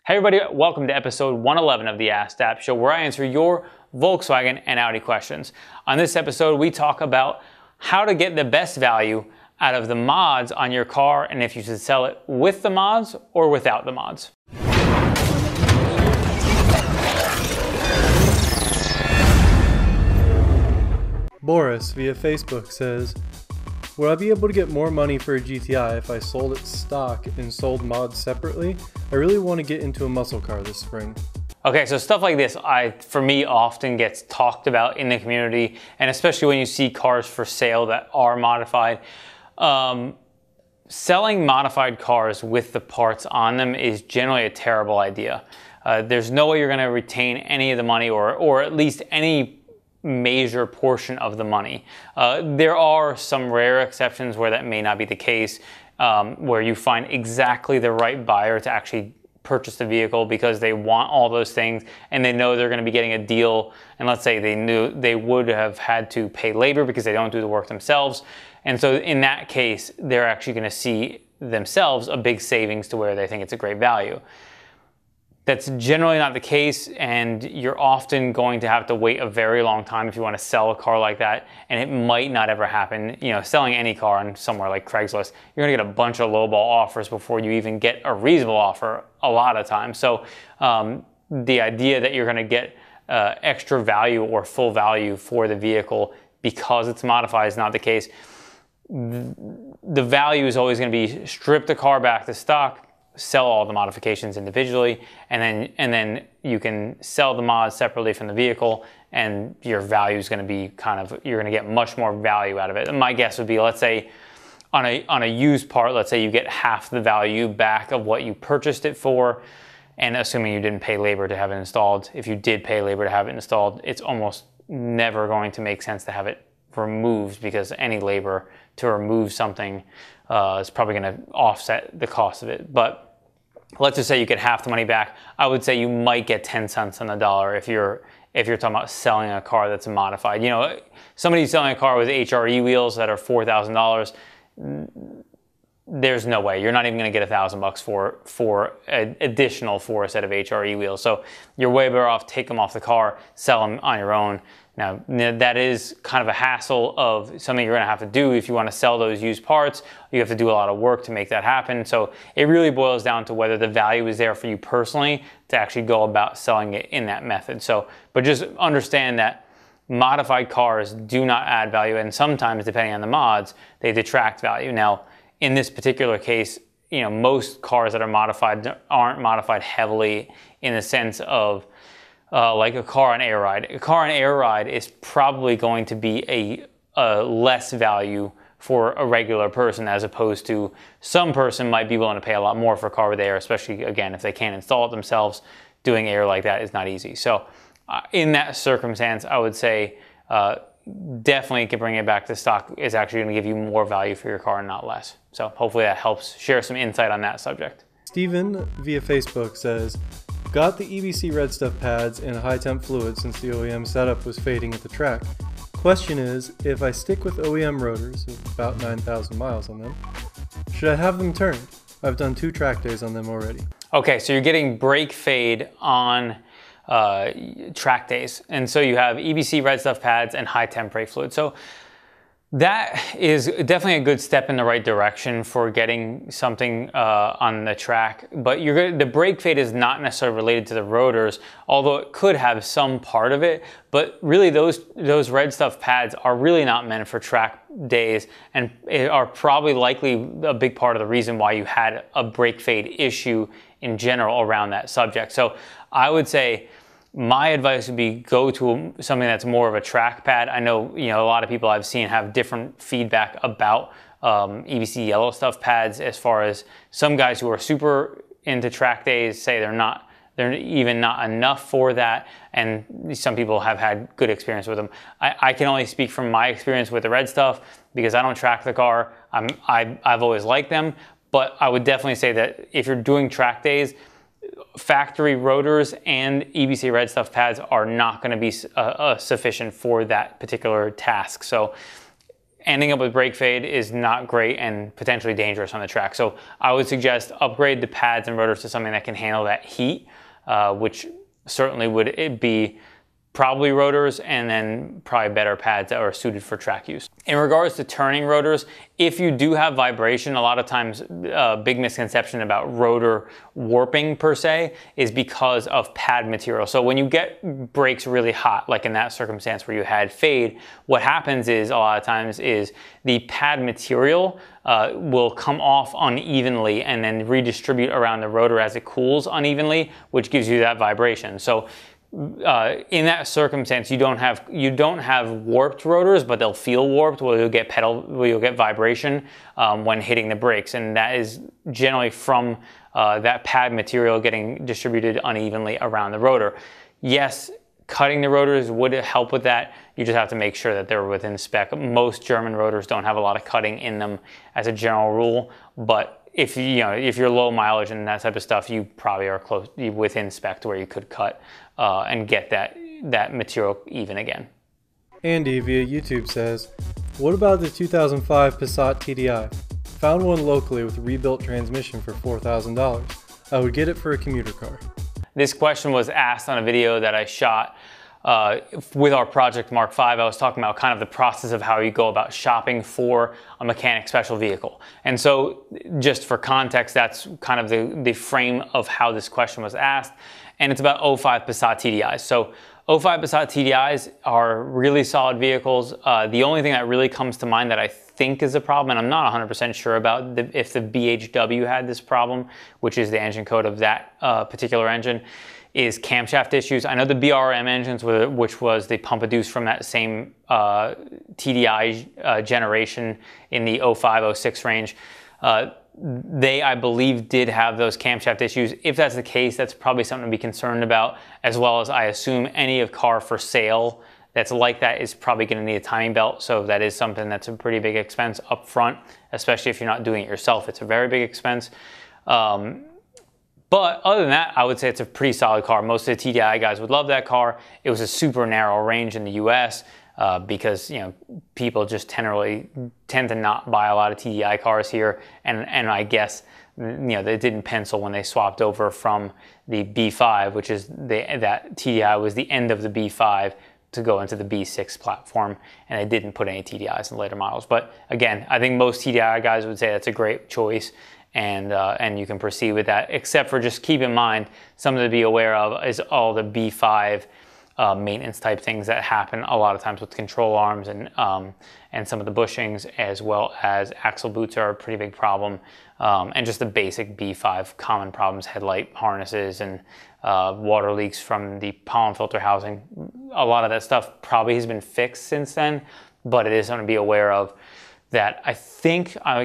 Hey everybody, welcome to episode 111 of the Askdap show, where I answer your Volkswagen and Audi questions. On this episode, we talk about how to get the best value out of the mods on your car and if you should sell it with the mods or without the mods. Boris via Facebook says, would I be able to get more money for a GTI if I sold it stock and sold mods separately? I really want to get into a muscle car this spring. Okay, so stuff like this, for me, often gets talked about in the community, and especially when you see cars for sale that are modified. Selling modified cars with the parts on them is generally a terrible idea. There's no way you're going to retain any of the money or at least any major portion of the money. There are some rare exceptions where that may not be the case, where you find exactly the right buyer to actually purchase the vehicle because they want all those things and they know they're going to be getting a deal, and let's say they knew they would have had to pay labor because they don't do the work themselves, and so in that case they're actually going to see themselves a big savings to where they think it's a great value. That's generally not the case, and you're often going to have to wait a very long time if you want to sell a car like that, and it might not ever happen. You know, selling any car on somewhere like Craigslist, you're gonna get a bunch of lowball offers before you even get a reasonable offer a lot of times. So the idea that you're gonna get extra value or full value for the vehicle because it's modified is not the case. The value is always gonna be strip the car back to stock, sell all the modifications individually, and then you can sell the mods separately from the vehicle, and your value is going to be you're going to get much more value out of it. And my guess would be, let's say on a used part, let's say you get half the value back of what you purchased it for, and assuming you didn't pay labor to have it installed. If you did pay labor to have it installed, it's almost never going to make sense to have it removed, because any labor to remove something is probably going to offset the cost of it. But let's just say you get half the money back. I would say you might get 10 cents on the dollar if you're talking about selling a car that's modified. You know, somebody selling a car with HRE wheels that are $4,000, there's no way. You're not even going to get $1,000 for an additional for a set of HRE wheels. So you're way better off take them off the car, sell them on your own. Now, that is kind of a hassle of something you're going to have to do if you want to sell those used parts. You have to do a lot of work to make that happen. So it really boils down to whether the value is there for you personally to actually go about selling it in that method. So, but just understand that modified cars do not add value, and sometimes, depending on the mods, they detract value. Now, in this particular case, you know, most cars that are modified aren't modified heavily in the sense of like a car on air ride. A car on air ride is probably going to be a less value for a regular person, as opposed to some person might be willing to pay a lot more for a car with air, especially, again, if they can't install it themselves. Doing air like that is not easy. So in that circumstance, I would say definitely can bring it back to stock is actually going to give you more value for your car and not less. So hopefully that helps share some insight on that subject. Steven via Facebook says, got the EBC Red Stuff pads and High Temp Fluid since the OEM setup was fading at the track. Question is, if I stick with OEM rotors, with about 9,000 miles on them, should I have them turned? I've done 2 track days on them already. Okay, so you're getting brake fade on track days. And so you have EBC Red Stuff pads and High Temp brake fluid. So that is definitely a good step in the right direction for getting something on the track, but the brake fade is not necessarily related to the rotors, although it could have some part of it. But really, those Red Stuff pads are really not meant for track days, and are probably likely a big part of the reason why you had a brake fade issue in general around that subject. So I would say my advice would be go to something that's more of a track pad. I know, you know, a lot of people I've seen have different feedback about EBC Yellow Stuff pads, as far as some guys who are super into track days say they're even not enough for that, and some people have had good experience with them. I can only speak from my experience with the Red Stuff because I don't track the car. I've always liked them, but I would definitely say that if you're doing track days, factory rotors and EBC Red Stuff pads are not going to be sufficient for that particular task. So ending up with brake fade is not great and potentially dangerous on the track. So I would suggest upgrade the pads and rotors to something that can handle that heat, which certainly would be probably rotors, and then probably better pads that are suited for track use. In regards to turning rotors, if you do have vibration, a lot of times a big misconception about rotor warping per se is because of pad material. So when you get brakes really hot, like in that circumstance where you had fade, what happens is a lot of times is the pad material will come off unevenly and then redistribute around the rotor as it cools unevenly, which gives you that vibration. So in that circumstance, you don't have warped rotors, but they'll feel warped, where you'll get vibration when hitting the brakes, and that is generally from that pad material getting distributed unevenly around the rotor. Yes, cutting the rotors would help with that. You just have to make sure that they're within spec. Most German rotors don't have a lot of cutting in them as a general rule, but if you're low mileage and that type of stuff, you probably are close within spec to where you could cut and get that material even again. Andy via YouTube says, what about the 2005 Passat TDI? Found one locally with a rebuilt transmission for $4,000. I would get it for a commuter car. This question was asked on a video that I shot with our Project Mark V. I was talking about kind of the process of how you go about shopping for a mechanic special vehicle. And so just for context, that's kind of the frame of how this question was asked. And it's about 05 Passat TDIs. So 05 Passat TDIs are really solid vehicles. The only thing that really comes to mind that I think is a problem, and I'm not 100% sure about if the BHW had this problem, which is the engine code of that particular engine, is camshaft issues. I know the BRM engines, which was the Pompadours from that same TDI generation in the 05-06 range, they, I believe, did have those camshaft issues. If that's the case, that's probably something to be concerned about, as well as I assume any car for sale that's like that is probably going to need a timing belt. So that is something that's a pretty big expense up front, especially if you're not doing it yourself. It's a very big expense. But other than that, I would say it's a pretty solid car. Most of the TDI guys would love that car. It was a super narrow range in the US because people just tend to not buy a lot of TDI cars here, and I guess they didn't pencil when they swapped over from the B5, which is that TDI was the end of the B5 to go into the B6 platform, and they didn't put any TDIs in later models. But again, I think most TDI guys would say that's a great choice, and you can proceed with that, except for just keep in mind, something to be aware of is all the B5 maintenance type things that happen a lot of times with control arms and some of the bushings, as well as axle boots are a pretty big problem, and just the basic B5 common problems, headlight harnesses and water leaks from the pollen filter housing. A lot of that stuff probably has been fixed since then, but it is something to be aware of. That I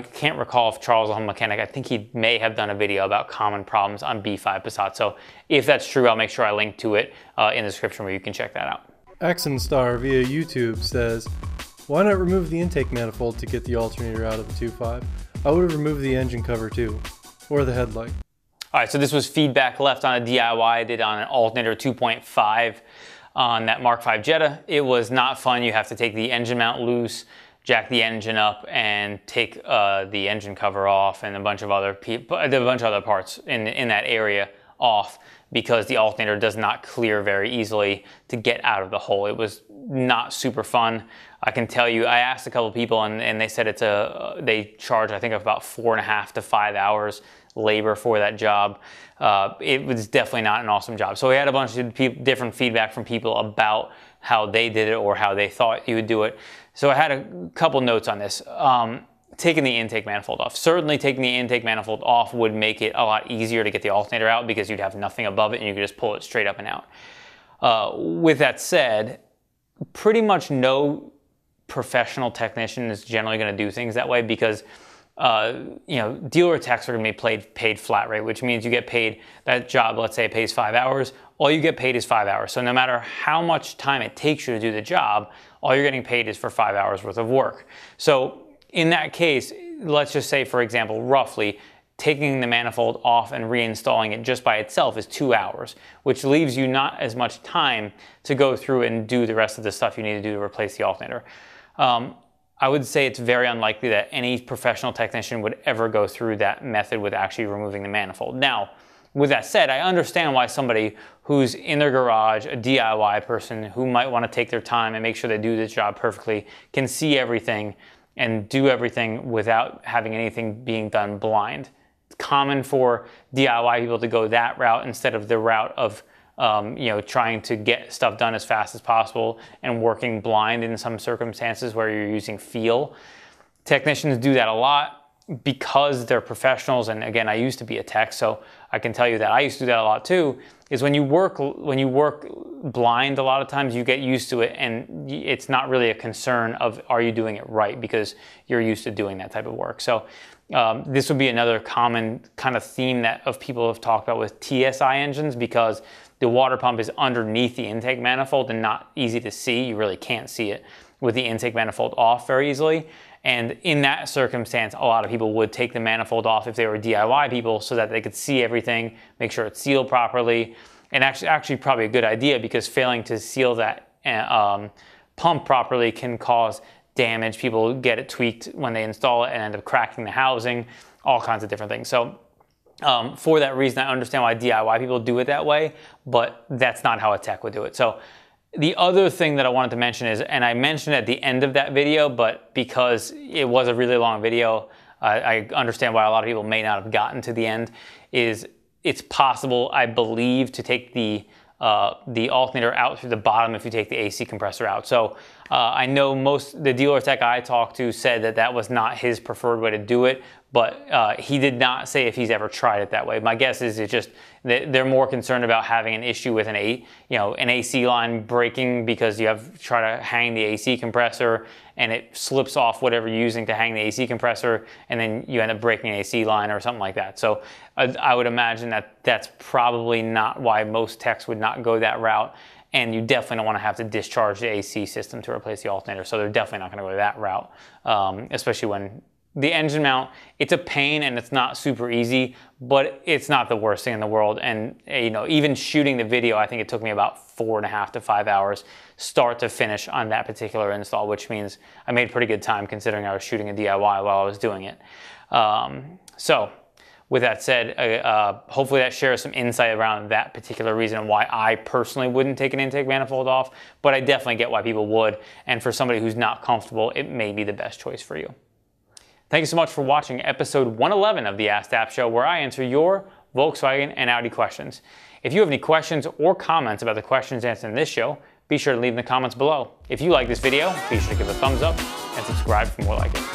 can't recall if Charles, the home mechanic, I think he may have done a video about common problems on B5 Passat. So if that's true, I'll make sure I link to it in the description where you can check that out. Axenstar via YouTube says, why not remove the intake manifold to get the alternator out of the 2.5? I would have removed the engine cover too, or the headlight. All right, so this was feedback left on a DIY I did on an alternator 2.5 on that Mark V Jetta. It was not fun. You have to take the engine mount loose, jack the engine up, and take the engine cover off, and a bunch of other parts in that area off, because the alternator does not clear very easily to get out of the hole. It was not super fun. I can tell you, I asked a couple people, and they said they charge, I think, about 4.5 to 5 hours labor for that job. It was definitely not an awesome job. So we had a bunch of different feedback from people about how they did it or how they thought you would do it. So I had a couple notes on this. Taking the intake manifold off. Certainly taking the intake manifold off would make it a lot easier to get the alternator out, because you'd have nothing above it and you could just pull it straight up and out. With that said, pretty much no professional technician is generally going to do things that way, because dealer techs are going to be paid flat rate, which means you get paid that job. Let's say it pays 5 hours. All you get paid is 5 hours. So no matter how much time it takes you to do the job, all you're getting paid is for 5 hours worth of work. So in that case, let's just say, for example, roughly taking the manifold off and reinstalling it just by itself is 2 hours, which leaves you not as much time to go through and do the rest of the stuff you need to do to replace the alternator. I would say it's very unlikely that any professional technician would ever go through that method with actually removing the manifold. Now, with that said, I understand why somebody who's in their garage, a DIY person who might want to take their time and make sure they do this job perfectly, can see everything and do everything without having anything being done blind. It's common for DIY people to go that route instead of the route of trying to get stuff done as fast as possible and working blind in some circumstances where you're using feel. Technicians do that a lot because they're professionals, and again, I used to be a tech, so I can tell you that I used to do that a lot too, is when you work blind, a lot of times you get used to it, and it's not really a concern of are you doing it right, because you're used to doing that type of work. So this would be another common kind of theme that of people have talked about with TSI engines, because the water pump is underneath the intake manifold and not easy to see. You really can't see it with the intake manifold off very easily. And in that circumstance, a lot of people would take the manifold off if they were DIY people so that they could see everything, make sure it's sealed properly. And actually probably a good idea, because failing to seal that pump properly can cause damage. People get it tweaked when they install it and end up cracking the housing, all kinds of different things. So for that reason, I understand why DIY people do it that way, but that's not how a tech would do it. So the other thing that I wanted to mention is, and I mentioned at the end of that video, but because it was a really long video, I understand why a lot of people may not have gotten to the end, is it's possible, I believe, to take the alternator out through the bottom if you take the AC compressor out. So I know the dealer tech I talked to said that that was not his preferred way to do it, but he did not say if he's ever tried it that way. My guess is it's just they're more concerned about having an issue with an AC line breaking, because you try to hang the AC compressor and it slips off whatever you're using to hang the AC compressor, and then you end up breaking an AC line or something like that. So I would imagine that that's probably not why most techs would not go that route. And you definitely don't want to have to discharge the AC system to replace the alternator. So they're definitely not going to go that route, especially when the engine mount, it's a pain and it's not super easy, but it's not the worst thing in the world. And even shooting the video, I think it took me about 4.5 to 5 hours start to finish on that particular install, which means I made pretty good time considering I was shooting a DIY while I was doing it. So with that said, hopefully that shares some insight around that particular reason why I personally wouldn't take an intake manifold off, but I definitely get why people would. And for somebody who's not comfortable, it may be the best choice for you. Thank you so much for watching episode 111 of the Askdap Show, where I answer your Volkswagen and Audi questions. If you have any questions or comments about the questions answered in this show, be sure to leave in the comments below. If you like this video, be sure to give it a thumbs up and subscribe for more like it.